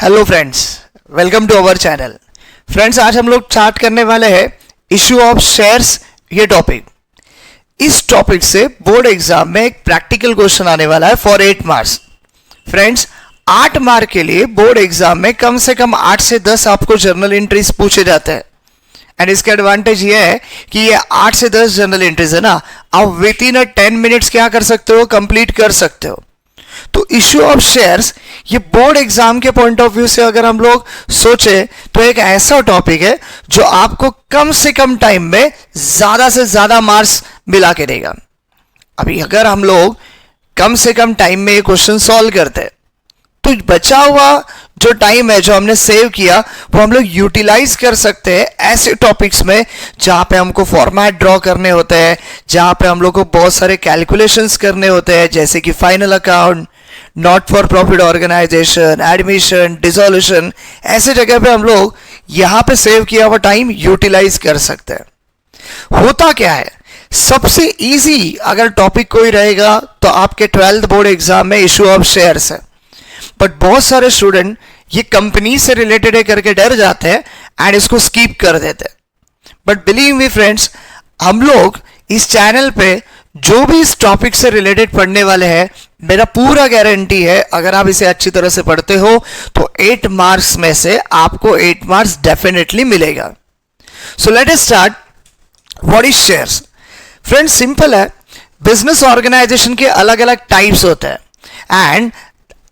Hello friends, welcome to our channel. Friends, आज हम लोग स्टार्ट करने वाले हैं इशू ऑफ शेयर्स, ये टॉपिक। इस टॉपिक से बोर्ड एग्जाम में एक प्रैक्टिकल क्वेश्चन आने वाला है फॉर 8 मार्क्स। फ्रेंड्स, 8 मार्क के लिए बोर्ड एग्जाम में कम से कम 8 से 10 आपको जर्नल एंट्रीज पूछे जाते हैं। एंड इसका एडवांटेज ये है कि ये 8 से 10 जर्नल एंट्रीज है ना, आप विद इन 10 मिनट्स क्या कर सकते हो, कंप्लीट कर सकते हो। तो इश्यू ऑफ शेयर्स ये बोर्ड एग्जाम के पॉइंट ऑफ व्यू से अगर हम लोग सोचे तो एक ऐसा टॉपिक है जो आपको कम से कम टाइम में ज्यादा से ज्यादा मार्क्स मिला के देगा। अभी अगर हम लोग कम से कम टाइम में ये क्वेश्चन सॉल्व करते हैं तो बचा हुआ जो टाइम है जो हमने सेव किया वो हम लोग यूटिलाइज कर सकते हैं ऐसे टॉपिक्स में जहां पे हमको फॉर्मेट ड्रॉ करने होते हैं, जहां पे हम लोग को बहुत सारे कैलकुलेशंस करने होते हैं, जैसे कि final account, not for profit organisation, admission, dissolution. ऐसे जगह पे हम लोग यहां पे सेव किया हुआ टाइम यूटिलाइज कर सकते हैं। होता क्या है, सबसे इजी अगर टॉपिक कोई रहेगा तो आपके 12th बोर्ड एग्जाम में इशू ऑफ शेयर्स है। बट बहुत सारे स्टूडेंट ये कंपनी से रिलेटेड है करके डर जाते हैं एंड इसको स्किप कर देते हैं। बट बिलीव मी फ्रेंड्स, हम लोग इस चैनल पे जो भी इस टॉपिक से रिलेटेड पढ़ने वाले हैं, मेरा पूरा गारंटी है अगर आप इसे अच्छी तरह से पढ़ते हो तो 8 मार्क्स में से आपको 8 मार्क्स डेफिनेटली मिलेगा। So let us start. What is shares? Friends, simple है। बिजनेस ऑर्गेनाइजेशन के अलग अलग टाइप्स होते हैं and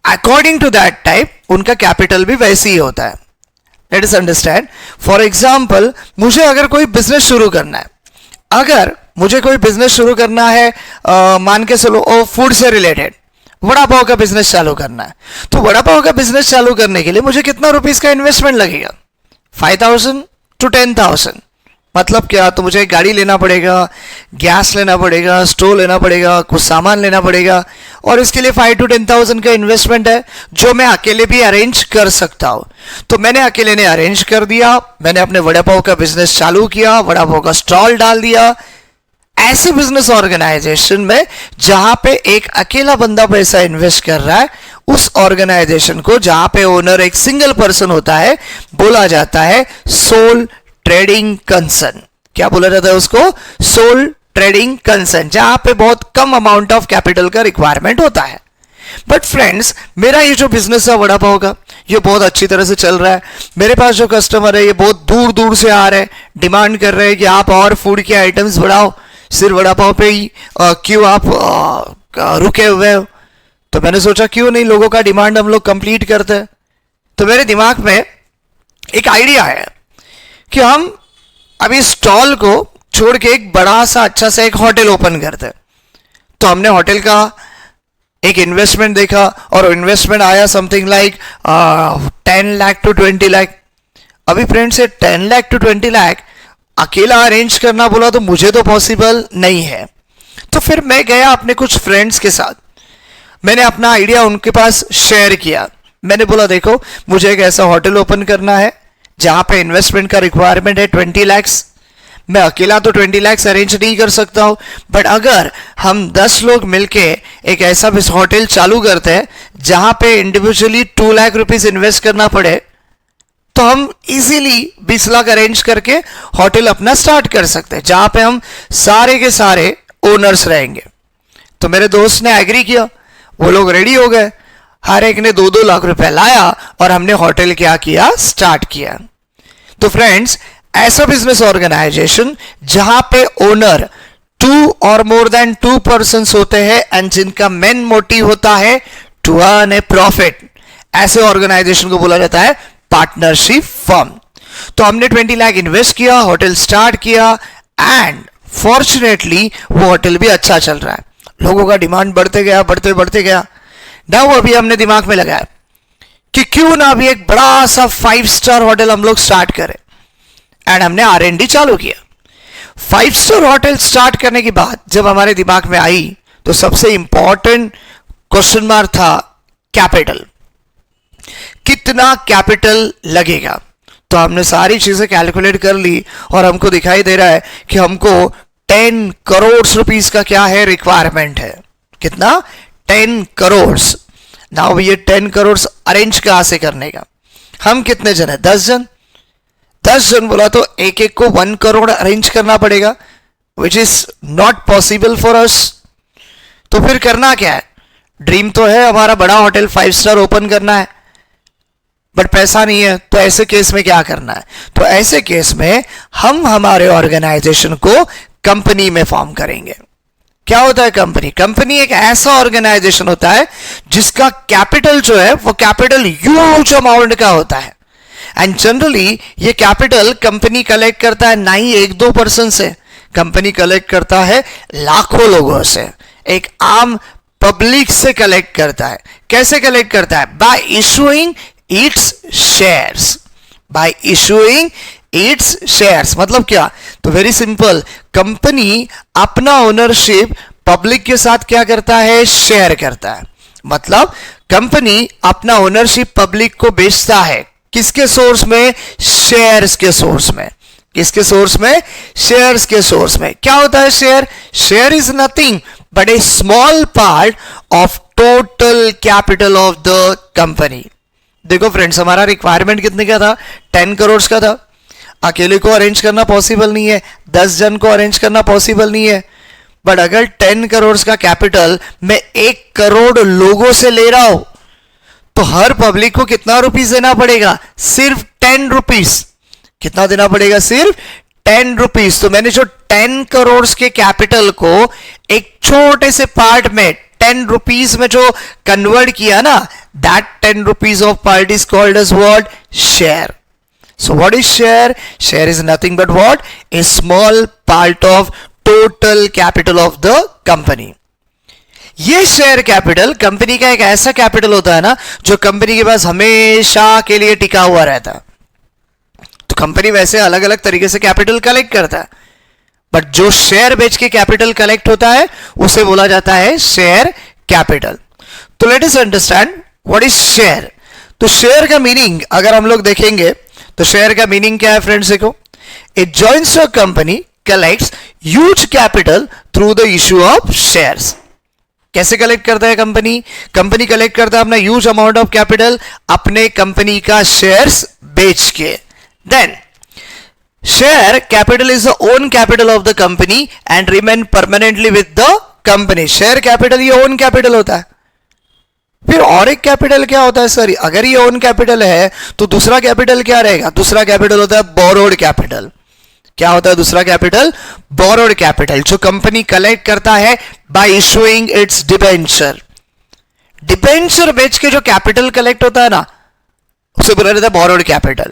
according to that type उनका कैपिटल भी वैसे ही होता है। Let us understand. For example, मुझे अगर कोई बिजनेस शुरू करना है, अगर मुझे कोई बिजनेस शुरू करना है, मान के चलो फूड से रिलेटेड वड़ा पाव का बिजनेस चालू करना है, तो वड़ा पाव का बिजनेस चालू करने के लिए मुझे कितना रुपीस का इन्वेस्टमेंट लगेगा? 5,000 to 10,000। मतलब क्या, तो मुझे गाड़ी लेना पड़ेगा, गैस लेना पड़ेगा, स्टोव लेना पड़ेगा, कुछ सामान लेना पड़ेगा, और इसके लिए 5 to 10,000 का इन्वेस्टमेंट है जो मैं अकेले भी अरेंज कर सकता हूं। तो मैंने अकेले ने अरेंज कर दिया, मैंने अपने वड़ा पाव का बिजनेस चालू किया, वड़ा पाव का स्टॉल डाल दिया। ऐसे बिजनेस ऑर्गेनाइजेशन में जहां पे एक अकेला बंदा पैसा इन्वेस्ट कर रहा है, उस ऑर्गेनाइजेशन को, जहां पे ओनर एक सिंगल पर्सन होता है, बोला जाता है सोल ट्रेडिंग कंसर्न। क्या बोला जाता है उसको? सोल ट्रेडिंग कंसर्न, जहां पे बहुत कम अमाउंट ऑफ कैपिटल का रिक्वायरमेंट होता है। बट फ्रेंड्स, मेरा ये जो बिजनेस है वड़ा पाव का, ये बहुत अच्छी तरह से चल रहा है। मेरे पास जो कस्टमर है ये बहुत दूर दूर से आ रहे हैं, डिमांड कर रहे हैं कि आप और फूड के आइटम्स बढ़ाओ, सिर्फ वड़ा पाव पे ही क्यों आप रुके हुए हो? तो मैंने सोचा क्यों नहीं लोगों का डिमांड हम लोग कंप्लीट करते हैं। तो मेरे दिमाग में एक आइडिया है कि हम अभी स्टॉल को छोड़ के एक बड़ा सा अच्छा सा एक होटल ओपन करते हैं। तो हमने होटल का एक इन्वेस्टमेंट देखा और इन्वेस्टमेंट आया something like 10 lakh to 20 lakh. अभी फ्रेंड्स, से 10 लाख टू 20 लाख अकेला अरेंज करना बोला तो मुझे तो पॉसिबल नहीं है। तो फिर मैं गया अपने कुछ फ्रेंड्स के साथ, मैंने अपना आइडिया उनके पास शेयर किया। मैंने बोला देखो, मुझे एक ऐसा होटल ओपन करना है जहां पे इन्वेस्टमेंट का रिक्वायरमेंट है 20 लाख्स। मैं अकेला तो 20 लाख्स अरेंज नहीं कर सकता हूं, बट अगर हम 10 लोग मिलके एक ऐसा होटल चालू करते हैं जहां पे इंडिविजुअली 2 लाख रुपीस इन्वेस्ट करना पड़े, तो हम इजीली 20 लाख अरेंज करके होटल अपना स्टार्ट कर सकते हैं, जहां पे हम सारे के सारे ओनर्स रहेंगे। तो मेरे दोस्त ने एग्री किया, वो लोग रेडी हो गए, हर एक ने 2-2 लाख रुपए लाया और हमने होटल क्या किया, स्टार्ट किया। तो फ्रेंड्स, ऐसा बिजनेस ऑर्गेनाइजेशन जहां पे ओनर 2 और मोर देन 2 पर्संस होते हैं एंड जिनका मेन मोटिव होता है टू अर्न ए प्रॉफिट, ऐसे ऑर्गेनाइजेशन को बोला जाता है पार्टनरशिप फर्म। तो हमने 20 लाख इन्वेस्ट किया, होटल स्टार्ट किया एंड फॉर्चुनेटली वो होटल भी अच्छा चल रहा है। लोगों का डिमांड बढ़ते गया, बढ़ते गया। ना वो अभी हमने दिमाग में लगाया कि क्यों ना अभी एक बड़ा सा 5 स्टार होटल हम लोग स्टार्ट करें, एंड हमने R&D चालू किया। 5 स्टार होटल स्टार्ट करने की बात जब हमारे दिमाग में आई तो सबसे इंपॉर्टेंट क्वेश्चन मार्क था कैपिटल। कितना कैपिटल लगेगा? तो हमने सारी चीजें कैलकुलेट कर ली और हमको दिखाई दे रहा है कि हमको 10 करोड़ रुपीस का क्या है, रिक्वायरमेंट है। कितना? 10 करोड़। नाउ ये 10 करोड़ अरेंज कहां से करने का? हम कितने जन है? 10 जन। 10 जन बोला तो एक एक को 1 करोड़ अरेंज करना पड़ेगा, which is not possible for us. तो फिर करना क्या है? ड्रीम तो है हमारा बड़ा होटल 5 स्टार ओपन करना है, बट पैसा नहीं है। तो ऐसे केस में क्या करना है? तो ऐसे केस में हम हमारे ऑर्गेनाइजेशन को कंपनी में फॉर्म करेंगे। क्या होता है कंपनी? कंपनी एक ऐसा ऑर्गेनाइजेशन होता है जिसका कैपिटल जो है वो कैपिटल ह्यूज अमाउंट का होता है। एंड जनरली ये कैपिटल कंपनी कलेक्ट करता है ना ही 1-2 पर्सन से, कंपनी कलेक्ट करता है लाखों लोगों से, एक आम पब्लिक से कलेक्ट करता है। कैसे कलेक्ट करता है? Bye issuing it's shares. Bye issuing it's shares मतलब क्या? तो वेरी सिंपल, कंपनी अपना ओनरशिप पब्लिक के साथ क्या करता है? शेयर करता है। मतलब कंपनी अपना ओनरशिप पब्लिक को बेचता है। किसके सोर्स में? शेयर्स के सोर्स में। किसके सोर्स में? शेयर्स के सोर्स में। क्या होता है share? Share is nothing but A small part of total capital of the company. देखो फ्रेंड्स, हमारा रिक्वायरमेंट कितने का था? 10 करोड़ का था। अकेले को अरेंज करना पॉसिबल नहीं है, 10 जन को अरेंज करना पॉसिबल नहीं है। बट अगर 10 करोड़ का कैपिटल मैं 1 करोड़ लोगों से ले रहा हूं तो हर पब्लिक को कितना रुपीस देना पड़ेगा? सिर्फ 10 रुपीस। कितना देना पड़ेगा? सिर्फ 10 रुपीस। तो मैंने जो 10 करोड़ के कैपिटल को एक छोटे से पार्ट में 10 रुपीस में जो कन्वर्ट किया ना, that 10 rupees of part is called as what? Share. So what is share? Share is nothing but what? A small part of total capital of the company. ये शेयर कैपिटल कंपनी का एक ऐसा capital होता है ना जो company के पास हमेशा के लिए टिका हुआ रहता है। तो कंपनी वैसे अलग अलग तरीके से कैपिटल कलेक्ट करता है, बट जो शेयर बेच के कैपिटल कलेक्ट होता है उसे बोला जाता है शेयर कैपिटल। तो late us understand what is share. तो शेयर का मीनिंग अगर हम लोग देखेंगे तो शेयर का मीनिंग क्या है फ्रेंड्स? देखो, a joint stock company collects huge capital through the issue of shares. कैसे कलेक्ट करता है कंपनी? कंपनी कलेक्ट करता है अपना ह्यूज अमाउंट ऑफ कैपिटल अपने कंपनी का शेयर्स बेच के। Then share capital is the own capital of the company and remain permanently with the company. Share capital ये ओन कैपिटल होता है। फिर और एक कैपिटल क्या होता है सर? अगर ये ओन कैपिटल है तो दूसरा कैपिटल क्या रहेगा? दूसरा कैपिटल होता है बोरोड कैपिटल। क्या होता है दूसरा कैपिटल? बोरोड कैपिटल, जो कंपनी कलेक्ट करता है bye issuing it's debenture. Debenture बेच के जो कैपिटल कलेक्ट होता है ना, उसे बोला जाता है बोरोड कैपिटल।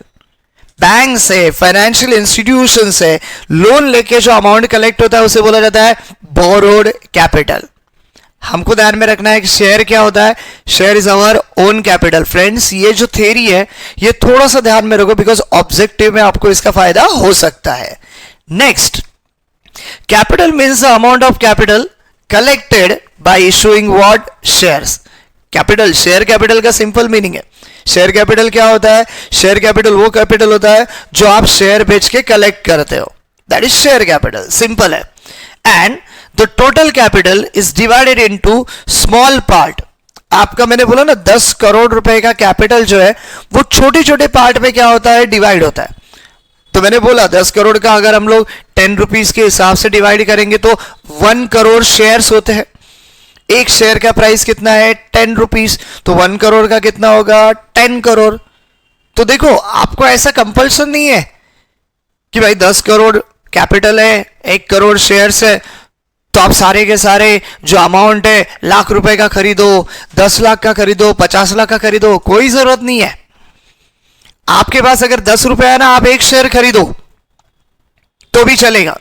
बैंक से, फाइनेंशियल इंस्टीट्यूशन से लोन लेके जो अमाउंट कलेक्ट होता है उसे बोला जाता है बोरोड कैपिटल। हमको ध्यान में रखना है कि शेयर क्या होता है? Share is our own capital. Friends, ये जो थ्योरी है ये थोड़ा सा ध्यान में रखो बिकॉज ऑब्जेक्टिव में आपको इसका फायदा हो सकता है। Next, capital means the amount of capital collected by issuing what? Shares. Capital, share capital का सिंपल मीनिंग है। शेयर कैपिटल क्या होता है? शेयर कैपिटल वो कैपिटल होता है जो आप शेयर बेच के कलेक्ट करते हो, that is share capital. Simple है। And the total capital is divided into small part। आपका मैंने बोला ना 10 करोड़ रुपए का कैपिटल जो है वो छोटे छोटे पार्ट में क्या होता है? डिवाइड होता है। तो मैंने बोला 10 करोड़ का अगर हम लोग 10 रुपीस के हिसाब से डिवाइड करेंगे तो 1 करोड़ शेयर्स होते हैं। एक शेयर का प्राइस कितना है? 10 रुपीस। तो 1 करोड़ का कितना होगा? 10 करोड़। तो देखो, आपको ऐसा कंपल्सन नहीं है कि भाई 10 करोड़ कैपिटल है, 1 करोड़ शेयर्स है तो आप सारे के सारे जो अमाउंट है लाख रुपए का खरीदो, 10 लाख का खरीदो, 50 लाख का खरीदो, कोई जरूरत नहीं है। आपके पास अगर 10 रुपए है ना, आप 1 शेयर खरीदो तो भी चलेगा।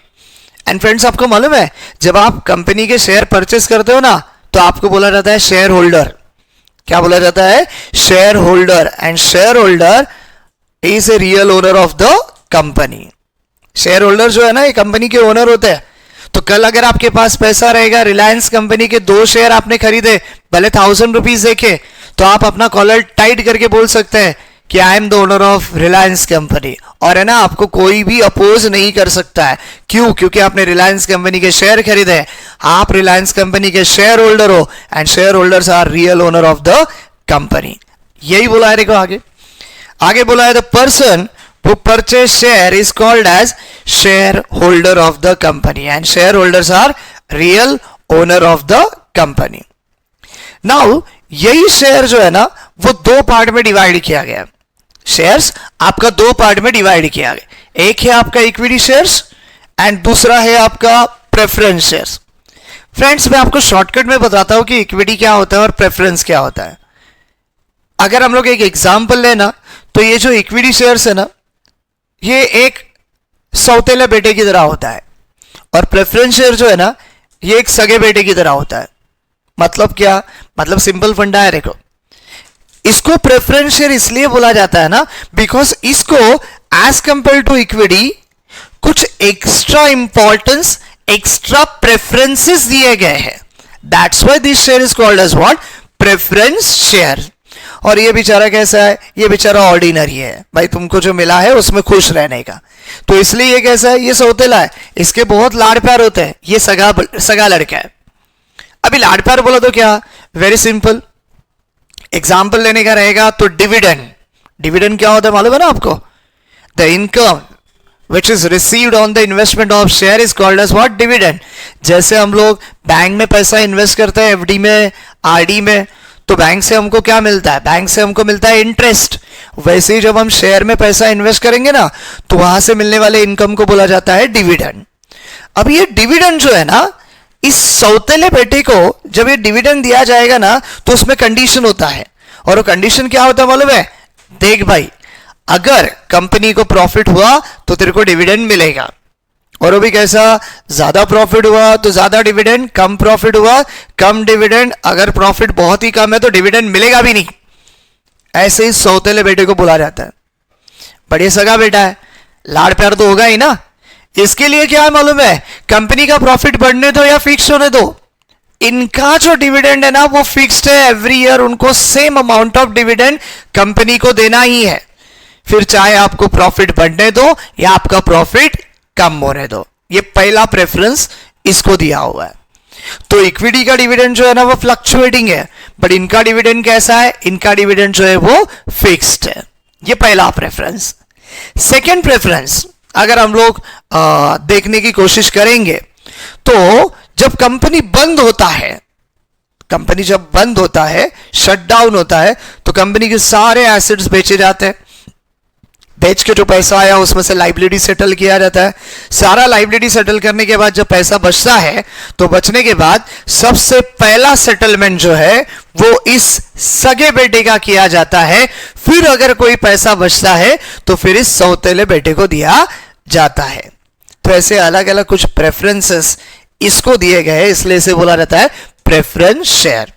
एंड फ्रेंड्स, आपको मालूम है जब आप कंपनी के शेयर परचेस करते हो ना तो आपको बोला जाता है शेयर होल्डर। क्या बोला जाता है? Share holder. And share holder is a real owner of the company. Share holder जो है ना, ये कंपनी के ओनर होते हैं। तो कल अगर आपके पास पैसा रहेगा, रिलायंस कंपनी के 2 शेयर आपने खरीदे, भले 1000 रुपीज देखे, तो आप अपना कॉलर टाइट करके बोल सकते हैं कि I am the owner of Reliance company. और है ना, आपको कोई भी अपोज नहीं कर सकता है। क्यों? क्योंकि आपने रिलायंस कंपनी के शेयर खरीदे, आप रिलायंस कंपनी के शेयर होल्डर हो and shareholders are real owner of the company. यही बोला है। देखो आगे, आगे बोला है the person who purchase share is called as shareholder of the company and shareholders are real owner of the company. Now यही शेयर जो है ना वो दो पार्ट में डिवाइड किया गया. शेयर्स आपका दो पार्ट में डिवाइड किया गया. एक है आपका इक्विटी शेयर्स एंड दूसरा है आपका प्रेफरेंस शेयर्स. फ्रेंड्स मैं आपको शॉर्टकट में बताता हूं कि इक्विटी क्या होता है और प्रेफरेंस क्या होता है. अगर हम लोग एक एग्जांपल लेना तो ये जो इक्विटी शेयर्स है ना ये एक सौतेले बेटे की तरह होता है और प्रेफरेंस शेयर जो है ना ये एक सगे बेटे की तरह होता है. मतलब क्या, मतलब सिंपल फंडा है. देखो इसको प्रेफरेंस शेयर इसलिए बोला जाता है ना बिकॉज इसको एज कंपेयर टू इक्विटी कुछ एक्स्ट्रा इंपॉर्टेंस, एक्स्ट्रा प्रेफरेंसेस दिए गए हैं. That's why this share is called as what, preference share. और ये बेचारा कैसा है, ये बेचारा ऑर्डिनरी है भाई, तुमको जो मिला है उसमें खुश रहने का. तो इसलिए ये कैसा है, ये सौतेला है, इसके बहुत लाड़ प्यार होते हैं, ये सगा लड़का है. अभी लाड़ प्यार बोला तो क्या, वेरी सिंपल एग्जाम्पल लेने का रहेगा तो डिविडेंड. डिविडेंड क्या होता है मालूम है ना आपको, the income which is received on the investment of share is called as what, dividend. जैसे हम लोग बैंक में पैसा इन्वेस्ट करते हैं एफडी में, आरडी में, तो बैंक से हमको क्या मिलता है, बैंक से हमको मिलता है इंटरेस्ट. वैसे ही जब हम शेयर में पैसा इन्वेस्ट करेंगे ना तो वहां से मिलने वाले इनकम को बोला जाता है डिविडेंड. अब ये डिविडेंड जो है ना, इस सौतेले बेटे को जब ये डिविडेंड दिया जाएगा ना तो उसमें कंडीशन होता है. और वो कंडीशन क्या होता है मालूम है, देख भाई अगर कंपनी को प्रॉफिट हुआ तो तेरे को डिविडेंड मिलेगा, और वो भी कैसा, ज्यादा प्रॉफिट हुआ तो ज्यादा डिविडेंड, कम प्रॉफिट हुआ कम डिविडेंड, अगर प्रॉफिट बहुत ही कम है तो डिविडेंड मिलेगा भी नहीं. ऐसे ही सौतेले बेटे को बोला जाता है. बड़े सगा बेटा है, लाड़ प्यार तो होगा ही ना. इसके लिए क्या है मालूम है, कंपनी का प्रॉफिट बढ़ने दो या फिक्स होने दो, इनका जो डिविडेंड है ना वो फिक्स्ड है. एवरी ईयर उनको same amount of dividend company को देना ही है. फिर चाहे आपको प्रॉफिट बढ़ने दो या आपका प्रॉफिट कम होने दो. ये पहला प्रेफरेंस इसको दिया हुआ है. तो इक्विटी का डिविडेंड जो है ना वो फ्लक्चुएटिंग है, बट इनका डिविडेंड कैसा है, इनका डिविडेंड जो है वो फिक्स्ड है. ये पहला प्रेफरेंस. सेकेंड प्रेफरेंस अगर हम लोग देखने की कोशिश करेंगे तो जब कंपनी बंद होता है, कंपनी जब बंद होता है, शट डाउन होता है, तो कंपनी के सारे एसेट्स बेचे जाते हैं. बेच के जो पैसा आया उसमें से लाइबिलिटी सेटल किया जाता है. सारा लाइबिलिटी सेटल करने के बाद जब पैसा बचता है तो बचने के बाद सबसे पहला सेटलमेंट जो है वो इस सगे बेटे का किया जाता है. फिर अगर कोई पैसा बचता है तो फिर इस सौतेले बेटे को दिया जाता है. तो ऐसे अलग अलग कुछ प्रेफरेंसेस इसको दिए गए हैं, इसलिए इसे बोला जाता है प्रेफरेंस शेयर.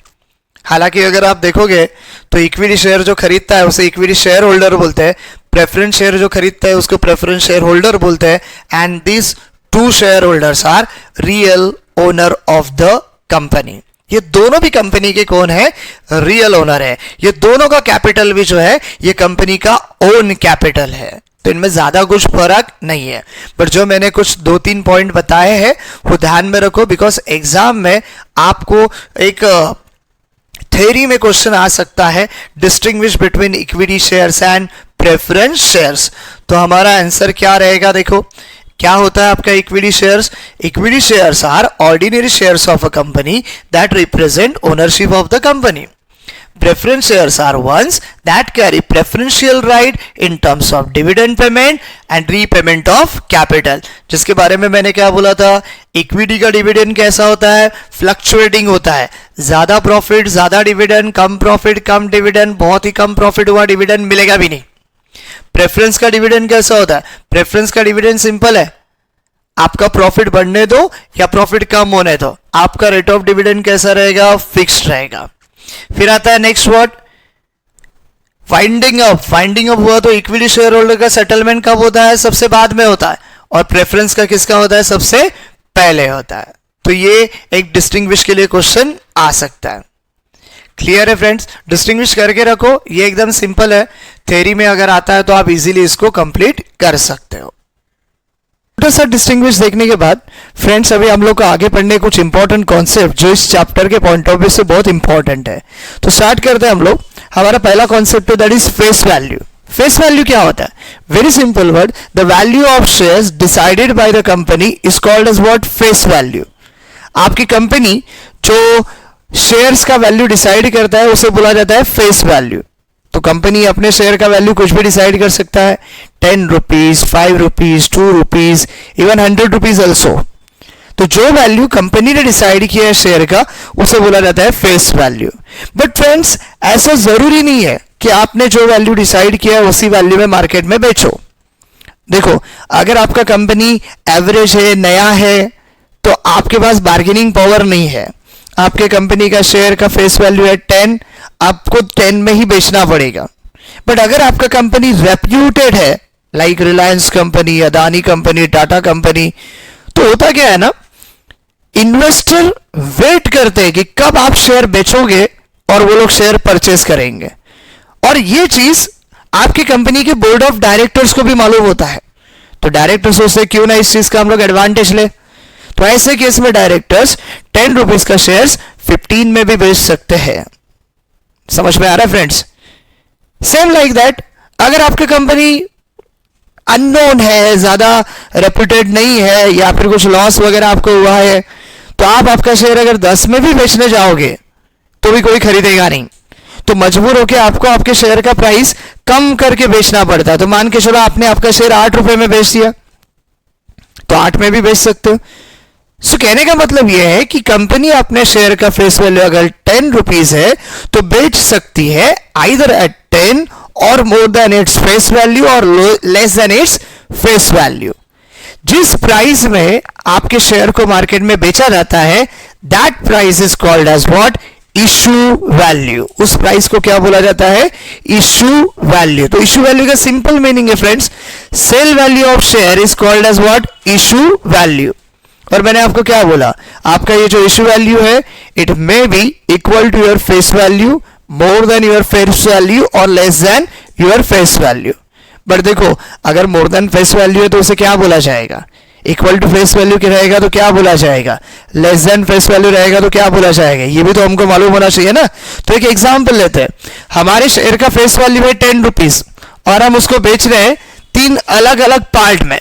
हालांकि अगर आप देखोगे तो इक्विटी शेयर जो खरीदता है उसे इक्विटी शेयर होल्डर बोलते हैं, प्रेफरेंस शेयर जो खरीदता है उसको प्रेफरेंस शेयर होल्डर बोलते हैं. And this two shareholders are real owner of the company. ये दोनों भी कंपनी के कौन है, रियल ओनर है. ये दोनों का कैपिटल भी जो है ये कंपनी का ओन कैपिटल है. तो इनमें ज्यादा कुछ फर्क नहीं है, बट जो मैंने कुछ 2-3 पॉइंट बताए हैं वो ध्यान में रखो, बिकॉज एग्जाम में आपको एक थ्योरी में क्वेश्चन आ सकता है, distinguish between equity shares and preference shares. तो हमारा आंसर क्या रहेगा, देखो क्या होता है आपका equity shares. Equity shares are ordinary shares of a company that represent ownership of the company. Preference shares are ones that carry preferential right in terms of dividend payment and repayment of capital. जिसके बारे में मैंने क्या बोला था, equity का dividend कैसा होता है, फ्लक्चुएटिंग होता है. ज्यादा प्रॉफिट ज्यादा डिविडेंड, कम प्रॉफिट कम डिविडेंड, बहुत ही कम प्रॉफिट हुआ डिविडेंड मिलेगा भी नहीं. प्रेफरेंस का डिविडेंड कैसा होता है, प्रेफरेंस का डिविडेंड सिंपल है, आपका प्रॉफिट बढ़ने दो या प्रॉफिट कम होने दो, आपका रेट ऑफ डिविडेंड कैसा रहेगा, फिक्स्ड रहेगा. फिर आता है next word winding up. Winding up हुआ तो इक्विटी शेयर होल्डर का सेटलमेंट कब होता है, सबसे बाद में होता है, और प्रेफरेंस का किसका होता है, सबसे पहले होता है. तो ये एक डिस्टिंग्विश के लिए क्वेश्चन आ सकता है. क्लियर है फ्रेंड्स, डिस्टिंग्विश करके रखो, ये एकदम सिंपल है. थ्योरी में अगर आता है तो आप इजीली इसको कंप्लीट कर सकते हो. सा डिस्टिंग्विश देखने के बाद फ्रेंड्स अभी हम लोग को आगे पढ़ने कुछ इंपॉर्टेंट कॉन्सेप्ट जो इस चैप्टर के पॉइंट ऑफ व्यू से बहुत इंपॉर्टेंट है. तो स्टार्ट करते हैं हम लोग. हमारा पहला कॉन्सेप्ट है that is face value. Face value क्या होता है? Very simple word, the value of shares decided by the company is called as what? Face value. आपकी कंपनी जो शेयर्स का वैल्यू डिसाइड करता है उसे बोला जाता है फेस वैल्यू। तो कंपनी अपने शेयर का वैल्यू कुछ भी डिसाइड कर सकता है, 10 rupees, 5 rupees, 2 rupees, even 100 rupees also. तो जो वैल्यू कंपनी ने डिसाइड किया है शेयर का उसे बोला जाता है फेस वैल्यू। बट फ्रेंड्स, ऐसा जरूरी नहीं है कि आपने जो वैल्यू डिसाइड किया है उसी वैल्यू में मार्केट में बेचो। देखो, अगर आपका कंपनी एवरेज है, नया है, तो आपके पास बार्गेनिंग पावर नहीं है। आपके कंपनी का शेयर का फेस वैल्यू है 10, आपको 10 में ही बेचना पड़ेगा। बट अगर आपका कंपनी रेप्यूटेड है, like Reliance company, Adani company, Tata company, तो होता क्या है ना, इन्वेस्टर वेट करते हैं कि कब आप शेयर बेचोगे और वो लोग शेयर परचेस करेंगे। और ये चीज आपकी कंपनी के बोर्ड ऑफ डायरेक्टर्स को भी मालूम होता है। तो डायरेक्टर सोचते क्यों ना इस चीज का हम लोग एडवांटेज ले। तो ऐसे केस में डायरेक्टर्स 10 रुपीज का शेयर्स 15 में भी बेच सकते हैं। समझ में आ रहा है फ्रेंड्स? सेम लाइक दैट, अगर आपकी कंपनी अननोन है, ज्यादा रेप्यूटेड नहीं है, या फिर कुछ लॉस वगैरह आपको हुआ है, तो आप आपका शेयर अगर 10 में भी बेचने जाओगे तो भी कोई खरीदेगा नहीं। तो मजबूर होकर आपको आपके शेयर का प्राइस कम करके बेचना पड़ता है। तो मान के चलो आपने आपका शेयर 8 रुपए में बेच दिया, तो 8 में भी बेच सकते हो। सो कहने का मतलब यह है कि कंपनी अपने शेयर का फेस वैल्यू अगर 10 रुपीज है तो बेच सकती है आइदर एट 10 और more than its face value और less than its face value. जिस प्राइस में आपके शेयर को मार्केट में बेचा जाता है, that price is called as what? Issue value. उस प्राइस को क्या बोला जाता है? Issue value. तो इशू वैल्यू का सिंपल मीनिंग है friends, sale value of share is called as what? Issue value. और मैंने आपको क्या बोला, आपका ये जो इशू वैल्यू है, it may be equal to your face value, more than your face value और less than your face value. But देखो, अगर मोर देन फेस वैल्यू है तो उसे क्या बोला जाएगा? इक्वल टू फेस वैल्यू क्या रहेगा तो क्या बोला जाएगा? लेस देन फेस वैल्यू रहेगा तो क्या बोला जाएगा? ये भी तो हमको मालूम होना चाहिए ना। तो एक एग्जांपल लेते हैं, हमारे शेयर का फेस वैल्यू है 10 रुपीज और हम उसको बेच रहे हैं 3 अलग अलग पार्ट में।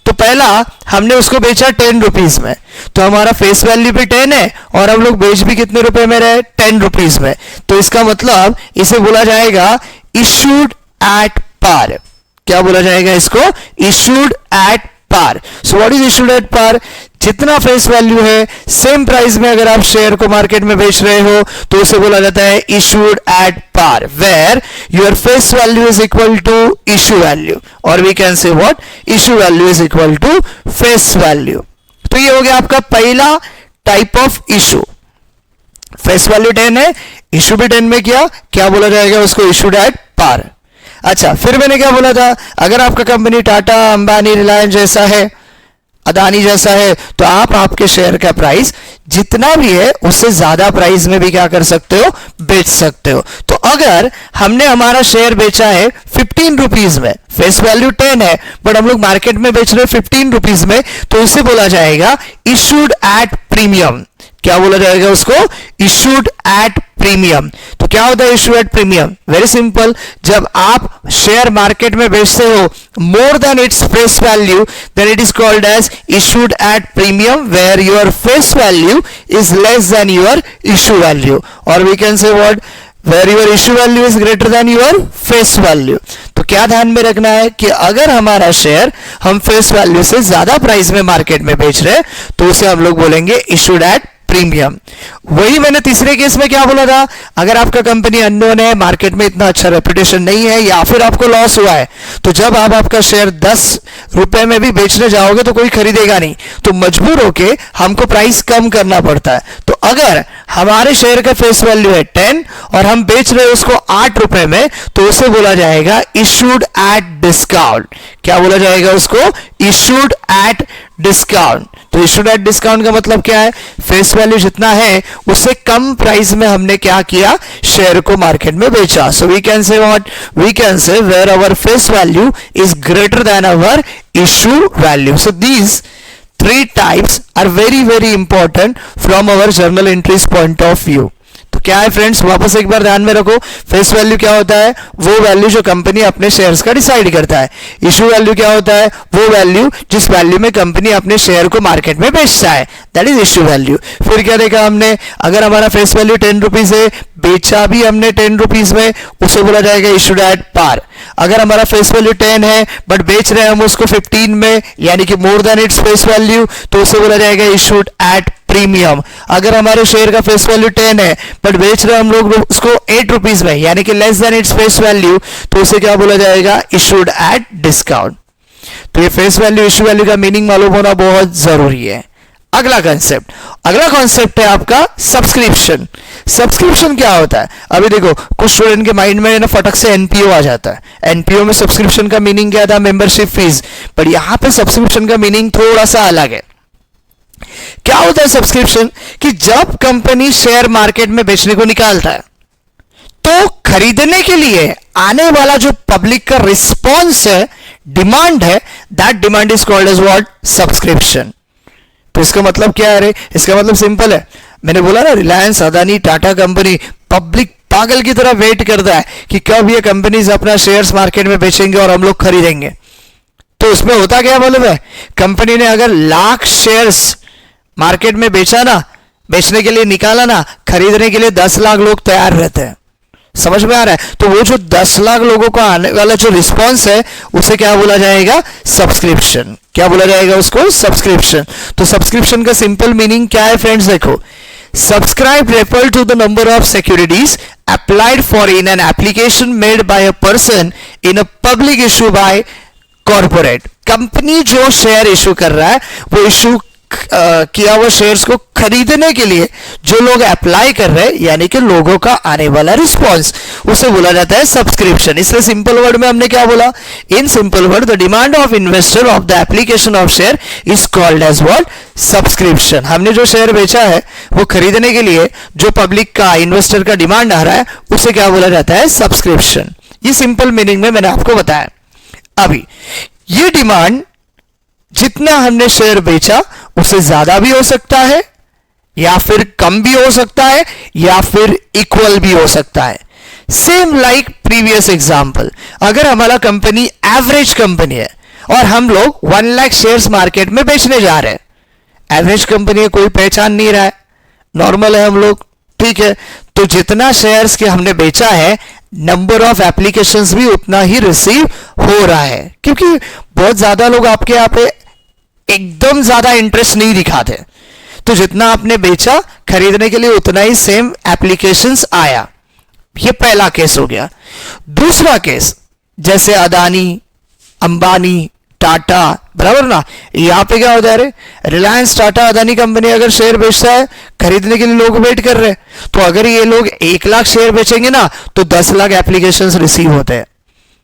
तो पहला हमने उसको बेचा 10 रुपीज में, तो हमारा फेस वैल्यू भी 10 है और हम लोग बेच भी कितने रुपए में रहे? 10 रुपीज में। तो इसका मतलब इसे बोला जाएगा इशूड एट पार। क्या बोला जाएगा इसको? Issued at par. So what is issued at par? जितना फेस वैल्यू है, सेम प्राइस में अगर आप शेयर को मार्केट में बेच रहे हो तो उसे बोला जाता है issued at par, where your face value is equal to issue value, और we can say what? Issue value is equal to face value. तो ये हो गया आपका पहला type of issue. Face value 10 है, इशू भी 10 में किया, क्या बोला जाएगा उसको? Issued at par. अच्छा, फिर मैंने क्या बोला था, अगर आपका कंपनी टाटा, अंबानी, रिलायंस जैसा है, अदानी जैसा है, तो आप आपके शेयर का प्राइस जितना भी है उससे ज्यादा प्राइस में भी क्या कर सकते हो? बेच सकते हो। तो अगर हमने हमारा शेयर बेचा है 15 रुपीज में, फेस वैल्यू 10 है, बट हम लोग मार्केट में बेच रहे हैं 15 रुपीज में, तो उसे बोला जाएगा इशूड एट प्रीमियम। क्या बोला जाएगा उसको? Issued at premium. तो क्या होता है issue at premium? Very simple, जब आप शेयर मार्केट में बेचते हो more than its face value, then it is called as issued at premium, where your face value is less than your issue value, और we can say what? Where your issue value is greater than your face value. तो क्या ध्यान में रखना है कि अगर हमारा शेयर हम फेस वैल्यू से ज्यादा प्राइस में मार्केट में बेच रहे हैं तो उसे हम लोग बोलेंगे इशूड एट प्रीमियम। वही मैंने तीसरे केस में क्या बोला था, अगर आपका कंपनी अननोन है, मार्केट में इतना अच्छा रेपुटेशन नहीं है, या फिर आपको लॉस हुआ है, तो जब आप आपका शेयर 10 रुपए में भी बेचने जाओगे तो कोई खरीदेगा नहीं, तो मजबूर होके हमको प्राइस कम करना पड़ता है। तो अगर हमारे शेयर का फेस वैल्यू है 10 और हम बेच रहे हैं उसको 8 रुपए में, तो उसे बोला जाएगा इशूड एट डिस्काउंट। क्या बोला जाएगा उसको? Issued at discount. तो इशूड एट डिस्काउंट का मतलब क्या है? फेस वैल्यू जितना है उससे कम प्राइस में हमने क्या किया? शेयर को मार्केट में बेचा। So we can say what? We can say where our face value is greater than our issue value. So these 3 types are very important from our journal entries point of view. तो क्या है friends, वापस एक बार ध्यान में रखो, face value क्या होता है, वो वैल्यू जो कंपनी अपने शेयर्स का डिसाइड करता है। इशू वैल्यू क्या होता है, वो वैल्यू जिस वैल्यू में कंपनी अपने शेयर को मार्केट में बेचता है, दैट इज इशू वैल्यू। फिर क्या देखा हमने, अगर हमारा फेस वैल्यू 10 रुपीज है, बेचा भी हमने 10 रुपीज में, उसे बोला जाएगा इशूड एट पार। अगर हमारा फेस वैल्यू 10 है बट बेच रहे हैं हम उसको 15 में, यानी कि मोर देन इट्स फेस वैल्यू, तो उसे बोला जाएगा इशूड एट प्रीमियम। अगर हमारे शेयर का फेस वैल्यू 10 है बट बेच रहे हैं हम लोग उसको 8 रुपीज में, यानी कि less than its face value, तो उसे क्या बोला जाएगा, इशूड एट डिस्काउंट। तो ये फेस वैल्यू इशू वैल्यू का मीनिंग मालूम होना बहुत जरूरी है। अगला कॉन्सेप्ट है आपका सब्सक्रिप्शन। सब्सक्रिप्शन क्या होता है, अभी देखो कुछ स्टूडेंट के माइंड में ना फटक से एनपीओ आ जाता है। एनपीओ में सब्सक्रिप्शन का मीनिंग क्या था, मेंबरशिप फीस, पर यहां पे सब्सक्रिप्शन का मीनिंग थोड़ा सा अलग है। क्या होता है सब्सक्रिप्शन, कि जब कंपनी शेयर मार्केट में बेचने को निकालता है तो खरीदने के लिए आने वाला जो पब्लिक का रिस्पॉन्स है, डिमांड है, that demand is called as what, subscription. तो इसका मतलब क्या है रे, इसका मतलब सिंपल है, मैंने बोला ना रिलायंस, अदानी, टाटा कंपनी, पब्लिक पागल की तरह वेट करता है कि कब ये कंपनीज अपना शेयर्स मार्केट में बेचेंगे और हम लोग खरीदेंगे। तो उसमें होता क्या मालूम है, कंपनी ने अगर 1,00,000 शेयर्स मार्केट में बेचा ना, बेचने के लिए निकाला ना, खरीदने के लिए 10 लाख लोग तैयार रहते हैं। समझ में आ रहा है, तो वो जो 10 लाख लोगों को आने वाला जो रिस्पॉन्स है उसे क्या बोला जाएगा, सब्सक्रिप्शन। क्या बोला जाएगा उसको, सब्सक्रिप्शन। तो सब्सक्रिप्शन का सिंपल मीनिंग क्या है फ्रेंड्स, देखो, subscribe refer to the number of securities applied for in an application made by a person in a public issue by corporate. Company जो शेयर इशू कर रहा है, वो इशू किया हुआ शेयर्स को खरीदने के लिए जो लोग अप्लाई कर रहे हैं, यानी कि लोगों का आने वाला रिस्पॉन्स, उसे बोला जाता है सब्सक्रिप्शन। इसलिए सिंपल वर्ड में हमने क्या बोला, in simple word the demand of investor of the application of share is called as what, subscription. हमने जो शेयर बेचा है वो खरीदने के लिए जो पब्लिक का, इन्वेस्टर का डिमांड आ रहा है, उसे क्या बोला जाता है, सब्सक्रिप्शन। ये सिंपल मीनिंग में मैंने आपको बताया। अभी ये डिमांड जितना हमने शेयर बेचा उससे ज्यादा भी हो सकता है, या फिर कम भी हो सकता है, या फिर इक्वल भी हो सकता है। सेम लाइक प्रीवियस एग्जांपल, अगर हमारा कंपनी एवरेज कंपनी है और हम लोग 1,00,000 शेयर्स मार्केट में बेचने जा रहे हैं, एवरेज कंपनी है, कोई पहचान नहीं रहा है, नॉर्मल है हम लोग, ठीक है, तो जितना शेयर्स के हमने बेचा है, नंबर ऑफ एप्लीकेशंस भी उतना ही रिसीव हो रहा है, क्योंकि बहुत ज्यादा लोग आपके यहाँ पे एकदम ज्यादा इंटरेस्ट नहीं दिखाते। तो जितना आपने बेचा खरीदने के लिए उतना ही सेम एप्लीकेशंस आया। ये पहला केस हो गया। दूसरा केस, जैसे अदानी, अंबानी, टाटा, बराबर ना, यहां पे क्या होता है रे, रिलायंस, टाटा, अदानी कंपनी अगर शेयर बेचता है, खरीदने के लिए लोग वेट कर रहे हैं, तो अगर ये लोग 1,00,000 शेयर बेचेंगे ना, तो 10 लाख एप्लीकेशंस रिसीव होते हैं।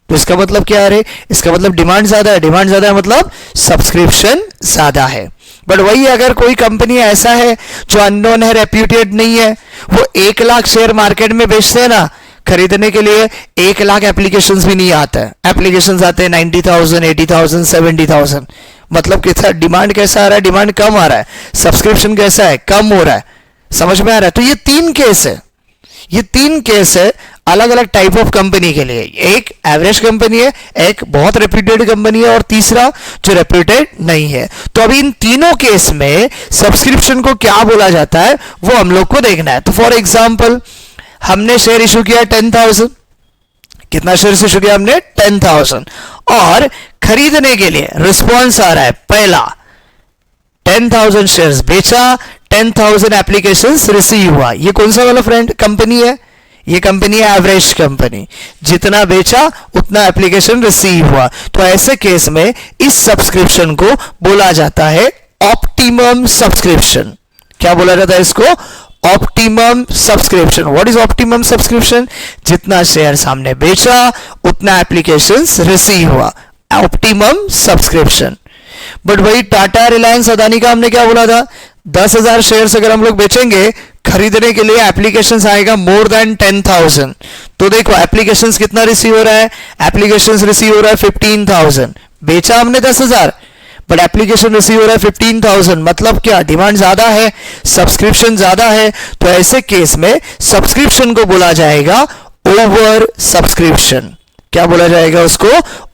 तो इसका मतलब क्या है, इसका मतलब डिमांड ज्यादा है, डिमांड ज्यादा है मतलब सब्सक्रिप्शन ज्यादा है। बट वही अगर कोई कंपनी ऐसा है जो अननोन है, रेप्यूटेड नहीं है, वो 1,00,000 शेयर मार्केट में बेचते हैं ना, खरीदने के लिए 1,00,000 एप्लीकेशंस भी नहीं आता है, एप्लीकेशंस आते हैं 90,000, 80,000, 70,000। मतलब कितना डिमांड कैसा आ रहा है, डिमांड कम आ रहा है, सब्सक्रिप्शन कैसा है, कम हो रहा है। समझ में आ रहा है। तो ये 3 केस है, ये 3 केस है अलग अलग टाइप ऑफ कंपनी के लिए। एक एवरेज कंपनी है, एक बहुत रेप्यूटेड कंपनी है, और तीसरा जो रेप्यूटेड नहीं है। तो अभी इन तीनों केस में सब्सक्रिप्शन को क्या बोला जाता है वो हम लोग को देखना है। तो फॉर एग्जांपल, हमने शेयर इशू किया 10,000, कितना शेयर इशू किया हमने, 10,000, और खरीदने के लिए रिस्पॉन्स आ रहा है, पहला 10,000 शेयर्स बेचा, 10,000 एप्लीकेशंस रिसीव हुआ। ये कौन सा वाला फ्रेंड कंपनी है, ये कंपनी है एवरेज कंपनी, जितना बेचा उतना एप्लीकेशन रिसीव हुआ। तो ऐसे केस में इस सब्सक्रिप्शन को बोला जाता है ऑप्टिमम सब्सक्रिप्शन। क्या बोला जाता है इसको, optimum subscription. What is optimum subscription, जितना शेयर हमने बेचा उतना एप्लीकेशंस रिसीव हुआ, ऑप्टिमम सब्सक्रिप्शन। बट वही टाटा, रिलायंस, अदानी का हमने क्या बोला था, 10,000 शेयर्स अगर हम लोग बेचेंगे, खरीदने के लिए एप्लीकेशंस आएगा मोर देन 10,000। तो देखो एप्लीकेशंस कितना रिसीव हो रहा है, एप्लीकेशंस रिसीव हो रहा है 15,000। बेचा हमने 10,000, बट एप्लीकेशन रिसीव हो रहा है 15,000, मतलब क्या, डिमांड ज्यादा है, सब्सक्रिप्शन ज्यादा है, तो ऐसे केस में सब्सक्रिप्शन को बोला जाएगा ओवर सब्सक्रिप्शन। क्या बोला जाएगा उसको?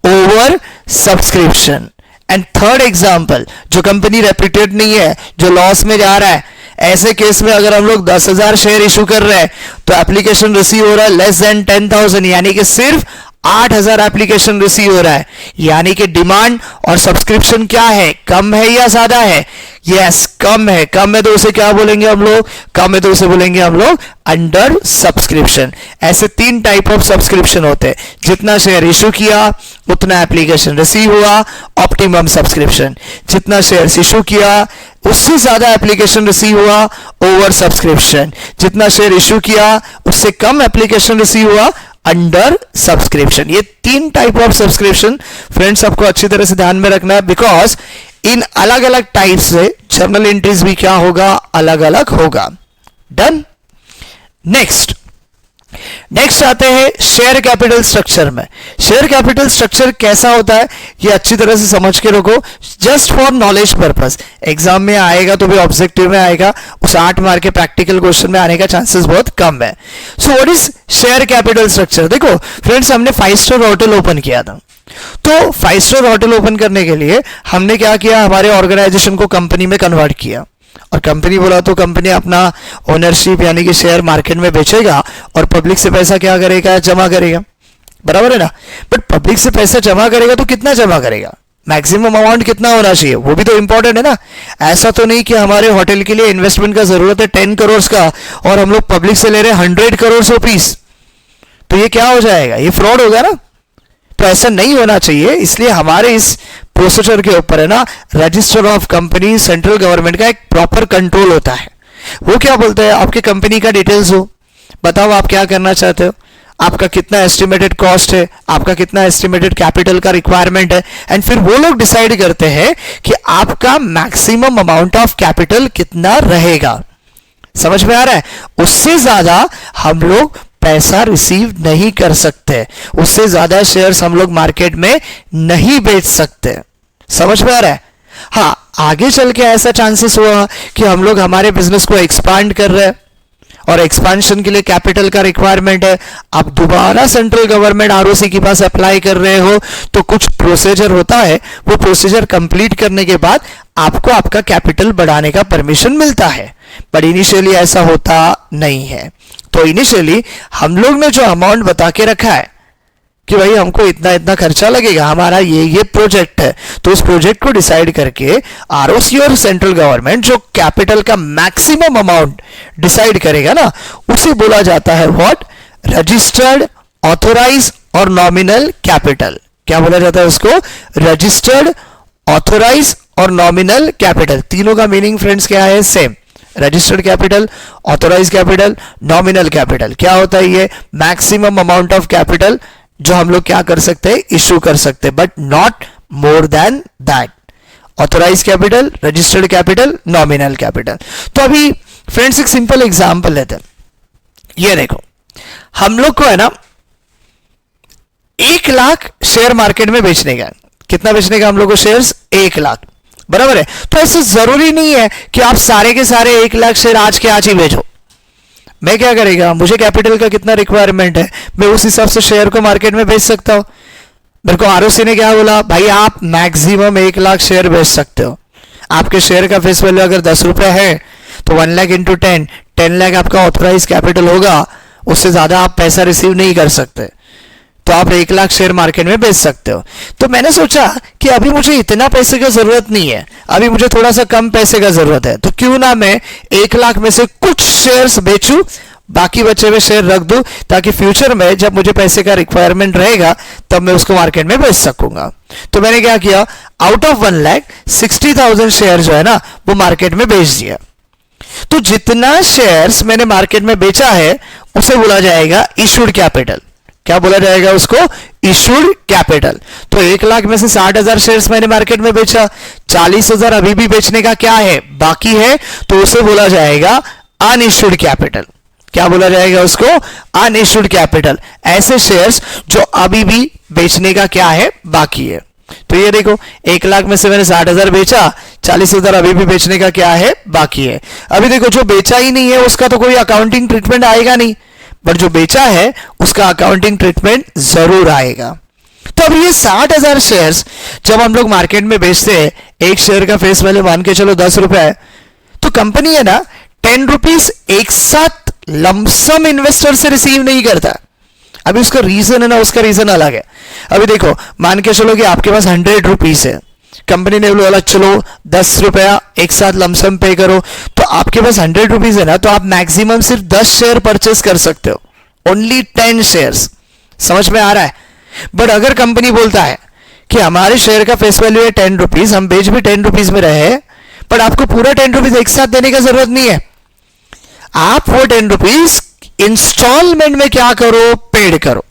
Over subscription. And third example, जो कंपनी रेप्यूटेड नहीं है, जो लॉस में जा रहा है, ऐसे केस में अगर हम लोग 10,000 शेयर इशू कर रहे हैं तो एप्लीकेशन रिसीव हो रहा है लेस देन 10,000, यानी कि सिर्फ 8,000 एप्लीकेशन रिसीव हो रहा है, यानी कि डिमांड और सब्सक्रिप्शन क्या है, कम है या ज्यादा है? यस, कम है। कम है तो उसे क्या बोलेंगे हम लोग? कम है तो उसे बोलेंगे हम लोग अंडर सब्सक्रिप्शन। ऐसे 3 टाइप ऑफ सब्सक्रिप्शन होते हैं, जितना शेयर इशू किया उतना एप्लीकेशन रिसीव हुआ, ऑप्टिमम सब्सक्रिप्शन। जितना शेयर इशू किया उससे ज्यादा एप्लीकेशन रिसीव हुआ, ओवर सब्सक्रिप्शन। जितना शेयर इशू किया उससे कम एप्लीकेशन रिसीव हुआ, अंडर सब्सक्रिप्शन। ये 3 टाइप ऑफ सब्सक्रिप्शन फ्रेंड्स आपको अच्छी तरह से ध्यान में रखना है, बिकॉज इन अलग अलग टाइप से जर्नल एंट्रीज भी क्या होगा? अलग अलग होगा। डन। नेक्स्ट आते हैं शेयर कैपिटल स्ट्रक्चर में। शेयर कैपिटल स्ट्रक्चर कैसा होता है ये अच्छी तरह से समझ के रखो, just for knowledge purpose. Exam में आएगा तो भी ऑब्जेक्टिव में आएगा, उस 8 मार्क के प्रैक्टिकल क्वेश्चन में आने का चांसेस बहुत कम है। सो what is share capital structure? देखो फ्रेंड्स, हमने 5 स्टार होटल ओपन किया था, तो 5 स्टार होटल ओपन करने के लिए हमने क्या किया? हमारे ऑर्गेनाइजेशन को कंपनी में कन्वर्ट किया, और कंपनी बोला तो कंपनी अपना ओनरशिप यानी कि शेयर मार्केट में बेचेगा और पब्लिक से पैसा क्या करेगा? जमा करेगा, बराबर है ना? बट पब्लिक से पैसा जमा करेगा तो कितना जमा करेगा? मैक्सिमम अमाउंट कितना होना चाहिए, वो भी तो इंपॉर्टेंट है ना। ऐसा तो नहीं कि हमारे होटल के लिए इन्वेस्टमेंट का जरूरत है 10 करोड़ का और हम लोग पब्लिक से ले रहे हैं 100 करोड़ रुपीस, तो ये क्या हो जाएगा? ये फ्रॉड होगा ना। तो ऐसा नहीं होना चाहिए, इसलिए हमारे इस प्रोसीजर के ऊपर है ना, register of company central government का एक प्रॉपर कंट्रोल होता है। वो क्या बोलता है? आपके कंपनी का डिटेल्स हो, बताओ आप क्या करना चाहते हो, आपका कितना एस्टिमेटेड कॉस्ट है, आपका कितना एस्टिमेटेड कैपिटल का रिक्वायरमेंट है, एंड फिर वो लोग डिसाइड करते हैं कि आपका मैक्सिमम अमाउंट ऑफ कैपिटल कितना रहेगा। समझ में आ रहा है? उससे ज्यादा हम लोग पैसा रिसीव नहीं कर सकते, उससे ज्यादा शेयर्स हम लोग मार्केट में नहीं बेच सकते। समझ में आ रहा है? हाँ, आगे चल के ऐसा चांसेस हुआ कि हम लोग हमारे बिजनेस को एक्सपांड कर रहे हैं और एक्सपांशन के लिए कैपिटल का रिक्वायरमेंट है, आप दोबारा सेंट्रल गवर्नमेंट आरओसी के पास अप्लाई कर रहे हो, तो कुछ प्रोसीजर होता है, वो प्रोसीजर कंप्लीट करने के बाद आपको आपका कैपिटल बढ़ाने का परमिशन मिलता है। पर इनिशियली ऐसा होता नहीं है। तो इनिशियली हम लोग ने जो अमाउंट बता के रखा है कि भाई हमको इतना इतना खर्चा लगेगा, हमारा ये प्रोजेक्ट है, तो उस प्रोजेक्ट को डिसाइड करके आरओसी और सेंट्रल गवर्नमेंट जो कैपिटल का मैक्सिमम अमाउंट डिसाइड करेगा ना, उसे बोला जाता है व्हाट? रजिस्टर्ड, ऑथोराइज और नॉमिनल कैपिटल। क्या बोला जाता है उसको? रजिस्टर्ड, ऑथोराइज और नॉमिनल कैपिटल। तीनों का मीनिंग फ्रेंड्स क्या है? Same. Registered capital, authorise capital, nominal capital. क्या होता है ये? मैक्सिमम अमाउंट ऑफ कैपिटल जो हम लोग क्या कर सकते हैं? इश्यू कर सकते हैं, but not more than that. Authorise capital, registered capital, nominal capital. तो अभी फ्रेंड्स एक सिंपल एग्जांपल लेते हैं। ये देखो, हम लोग को है ना 1 लाख शेयर मार्केट में बेचने का। कितना बेचने का हम लोग को शेयर्स? 1 लाख, बराबर है। तो ऐसा जरूरी नहीं है कि आप सारे के सारे 1 लाख शेयर आज के आज ही बेचो। मैं क्या करेगा? मुझे कैपिटल का कितना रिक्वायरमेंट है, मैं उस हिसाब से शेयर को मार्केट में बेच सकता हूं। मेरे को आरओसी ने क्या बोला? भाई आप मैक्सिमम 1 लाख शेयर बेच सकते हो। आपके शेयर का फेस वैल्यू अगर 10 रुपए है तो 1 लाख इंटू 10 लाख आपका ऑथोराइज कैपिटल होगा, उससे ज्यादा आप पैसा रिसीव नहीं कर सकते, तो आप 1 लाख शेयर मार्केट में बेच सकते हो। तो मैंने सोचा कि अभी मुझे इतना पैसे का जरूरत नहीं है, अभी मुझे थोड़ा सा कम पैसे का जरूरत है, तो क्यों ना मैं 1 लाख में से कुछ शेयर्स बेचूं, बाकी बचे हुए शेयर रख दूं, ताकि फ्यूचर में जब मुझे पैसे का रिक्वायरमेंट रहेगा तब मैं उसको मार्केट में बेच सकूंगा। तो मैंने क्या किया? आउट ऑफ 1 लाख 60,000 शेयर जो है ना वो मार्केट में बेच दिया। तो जितना शेयर्स मैंने मार्केट में बेचा है उसे बोला जाएगा इशूड कैपिटल। क्या बोला जाएगा उसको? Issued capital. तो 1 लाख में से 60,000 शेयर्स मैंने मार्केट में बेचा, 40,000 अभी भी बेचने का क्या है? बाकी है, तो उसे बोला जाएगा अनइशूड कैपिटल। क्या बोला जाएगा उसको? Unissued capital. ऐसे शेयर्स जो अभी भी बेचने का क्या है? बाकी है। तो ये देखो 1 लाख में से मैंने 60,000 बेचा, 40,000 अभी भी बेचने का क्या है, बाकी है। अभी देखो जो बेचा ही नहीं है उसका तो कोई अकाउंटिंग ट्रीटमेंट आएगा नहीं, बट जो बेचा है उसका अकाउंटिंग ट्रीटमेंट जरूर आएगा। तो अब ये 60,000 शेयर्स जब हम लोग मार्केट में बेचते हैं, एक शेयर का फेस वैल्यू मान के चलो 10 रुपए है, तो कंपनी है ना 10 रुपीज एक साथ लमसम इन्वेस्टर से रिसीव नहीं करता। अभी उसका रीजन है ना, उसका रीजन अलग है। अभी देखो मान के चलो कि आपके पास 100 रुपीज है, कंपनी ने बोला चलो 10 रुपया एक साथ लमसम पे करो, तो आपके पास 100 रुपीज है ना, तो आप मैक्सिमम सिर्फ 10 शेयर परचेस कर सकते हो, ओनली 10 शेयर्स। समझ में आ रहा है? बट अगर कंपनी बोलता है कि हमारे शेयर का फेस वैल्यू है 10 रुपीज, हम बेच भी 10 रुपीज में रहे, बट आपको पूरा 10 रुपीज एक साथ देने का जरूरत नहीं है, आप वो 10 रुपीज इंस्टॉलमेंट में क्या करो, पेड करो।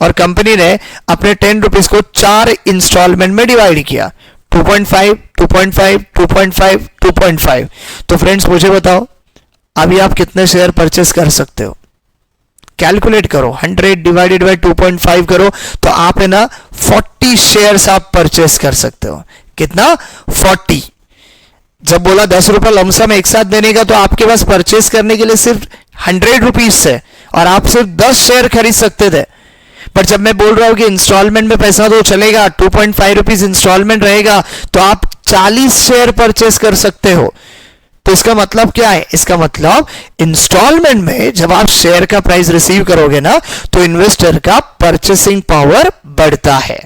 और कंपनी ने अपने 10 रुपीज को 4 इंस्टॉलमेंट में डिवाइड किया, 2.5, 2.5, 2.5, 2.5। तो फ्रेंड्स मुझे बताओ अभी आप कितने शेयर परचेस कर सकते हो? कैलकुलेट करो, 100 डिवाइडेड बाय 2.5 करो, तो आप है ना 40 शेयर्स आप परचेस कर सकते हो। कितना? 40। जब बोला 10 रुपए लमसम एक साथ देने का, तो आपके पास परचेस करने के लिए सिर्फ 100 रुपीज है और आप सिर्फ 10 शेयर खरीद सकते थे। पर जब मैं बोल रहा हूं कि इंस्टॉलमेंट में पैसा तो चलेगा, 2.5 रुपीज इंस्टॉलमेंट रहेगा, तो आप 40 शेयर परचेस कर सकते हो। तो इसका मतलब क्या है? इसका मतलब इंस्टॉलमेंट में जब आप शेयर का प्राइस रिसीव करोगे ना, तो इन्वेस्टर का परचेसिंग पावर बढ़ता है।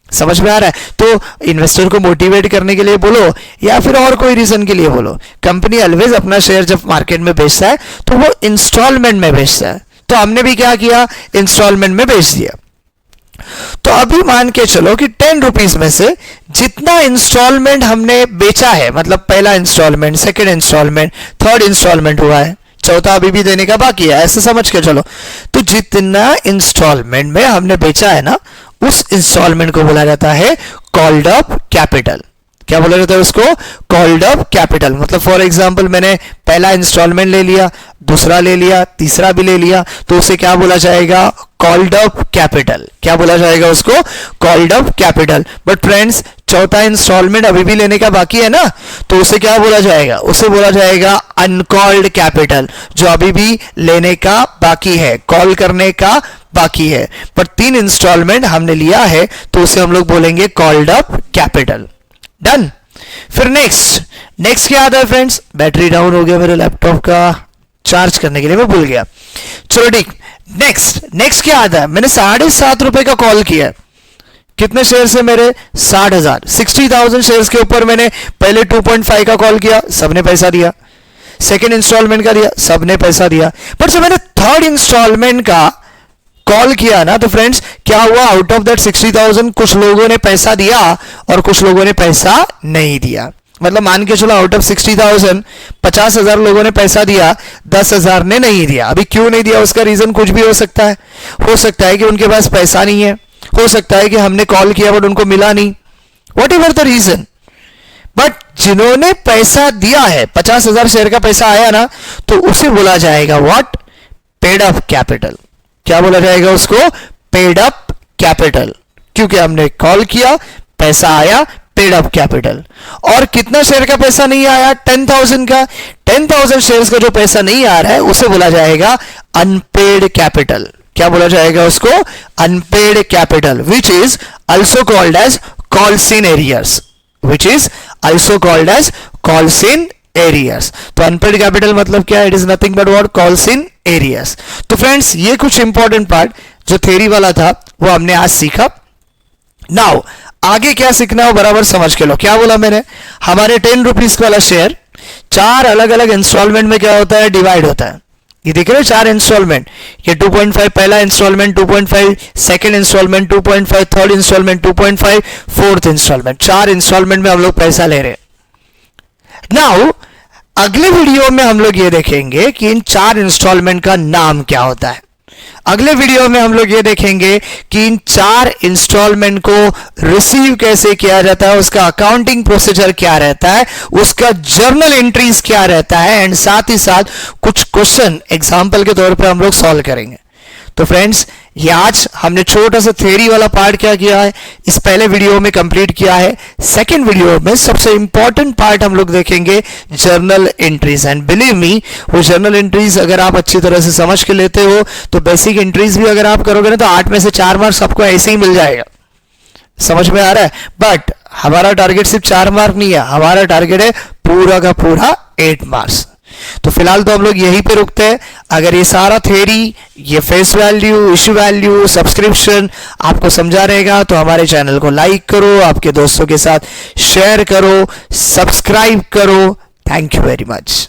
समझ में आ रहा है? तो इन्वेस्टर को मोटिवेट करने के लिए बोलो या फिर और कोई रीजन के लिए बोलो, कंपनी ऑलवेज अपना शेयर जब मार्केट में बेचता है तो वो इंस्टॉलमेंट में बेचता है। तो हमने भी क्या किया? इंस्टॉलमेंट में बेच दिया। तो अभी मान के चलो कि 10 रुपीज में से जितना इंस्टॉलमेंट हमने बेचा है, मतलब पहला instalment, second instalment, third instalment हुआ है, चौथा अभी भी देने का बाकी है, ऐसे समझ के चलो। तो जितना इंस्टॉलमेंट में हमने बेचा है ना, उस इंस्टॉलमेंट को बोला जाता है कॉल्ड अप कैपिटल। क्या बोला जाता है उसको? Called up capital. मतलब फॉर एग्जांपल मैंने पहला इंस्टॉलमेंट ले लिया, दूसरा ले लिया, तीसरा भी ले लिया, तो उसे क्या बोला जाएगा? Called up capital. क्या बोला जाएगा उसको? Called up capital. But friends चौथा इंस्टॉलमेंट अभी भी लेने का बाकी है ना, तो उसे क्या बोला जाएगा? उसे बोला जाएगा अनकॉल्ड कैपिटल, जो अभी भी लेने का बाकी है, कॉल करने का बाकी है। पर 3 इंस्टॉलमेंट हमने लिया है, तो उसे हम लोग बोलेंगे कॉल्ड अप कैपिटल। डन। फिर नेक्स्ट क्या आता है फ्रेंड्स? बैटरी डाउन हो गया मेरे लैपटॉप का, चार्ज करने के लिए मैं भूल गया। चलो ठीक, नेक्स्ट क्या आता है? मैंने 7.5 रुपए का कॉल किया। कितने शेयर से मेरे? 60,000, 60,000 शेयर्स के ऊपर मैंने पहले 2.5 का कॉल किया, सबने पैसा दिया। सेकेंड इंस्टॉलमेंट का दिया, सबने पैसा दिया। पर जब मैंने थर्ड इंस्टॉलमेंट का कॉल किया ना, तो फ्रेंड्स क्या हुआ? आउट ऑफ दैट 60,000 कुछ लोगों ने पैसा दिया और कुछ लोगों ने पैसा नहीं दिया। मतलब मान के चलो आउट ऑफ 60,000 50,000 लोगों ने पैसा दिया, 10,000 ने नहीं दिया। अभी क्यों नहीं दिया उसका रीजन कुछ भी हो सकता है। हो सकता है कि उनके पास पैसा नहीं है, हो सकता है कि हमने कॉल किया बट उनको मिला नहीं, whatever the reason. But जिन्होंने पैसा दिया है, 50,000 शेयर का पैसा आया ना, तो उसे बोला जाएगा व्हाट? Paid up capital. क्या बोला जाएगा उसको? Paid up capital. क्योंकि हमने कॉल किया, पैसा आया, पेड अप कैपिटल। और कितना शेयर का पैसा नहीं आया? 10,000 का। 10,000 शेयर्स का जो पैसा नहीं आ रहा है उसे बोला जाएगा अनपेड कैपिटल। क्या बोला जाएगा उसको? Unpaid capital, which is also called as calls in arrears, which is also called as calls in arrears. तो अनपेड कैपिटल मतलब क्या? It is nothing but what? Calls in arrears. तो फ्रेंड्स ये कुछ इंपॉर्टेंट पार्ट जो theory वाला था वो हमने आज सीखा। नाउ आगे क्या सीखना हो बराबर समझ के लो। क्या बोला मैंने? हमारे 10 रुपीज वाला शेयर 4 अलग अलग इंस्टॉलमेंट में क्या होता है? डिवाइड होता है। ये देख रहे हो 4 इंस्टॉलमेंट, ये 2.5 पहला इंस्टॉलमेंट, 2.5 second instalment, 2.5 third instalment, 2.5 fourth instalment. 4 instalment में हम लोग पैसा ले रहे हैं। नाउ अगले वीडियो में हम लोग ये देखेंगे कि इन 4 इंस्टॉलमेंट का नाम क्या होता है। अगले वीडियो में हम लोग ये देखेंगे कि इन 4 इंस्टॉलमेंट को रिसीव कैसे किया जाता है, उसका अकाउंटिंग प्रोसीजर क्या रहता है, उसका जर्नल एंट्रीज क्या रहता है, एंड साथ ही साथ कुछ क्वेश्चन एग्जाम्पल के तौर पे हम लोग सॉल्व करेंगे। तो फ्रेंड्स ये आज हमने छोटा सा थ्योरी वाला पार्ट क्या किया है, इस पहले वीडियो में कंप्लीट किया है। सेकंड वीडियो में सबसे इंपॉर्टेंट पार्ट हम लोग देखेंगे journal entries. And believe me, वो जर्नल एंट्रीज अगर आप अच्छी तरह से समझ के लेते हो तो बेसिक एंट्रीज भी अगर आप करोगे ना तो 8 में से 4 मार्क्स आपको ऐसे ही मिल जाएगा। समझ में आ रहा है? बट हमारा टारगेट सिर्फ 4 मार्क नहीं है, हमारा टारगेट है पूरा का पूरा 8 मार्क्स। तो फिलहाल तो हम लोग यहीं पे रुकते हैं। अगर ये सारा थ्योरी, ये face value, issue value, subscription आपको समझा रहेगा तो हमारे चैनल को लाइक करो, आपके दोस्तों के साथ शेयर करो, सब्सक्राइब करो। Thank you very much.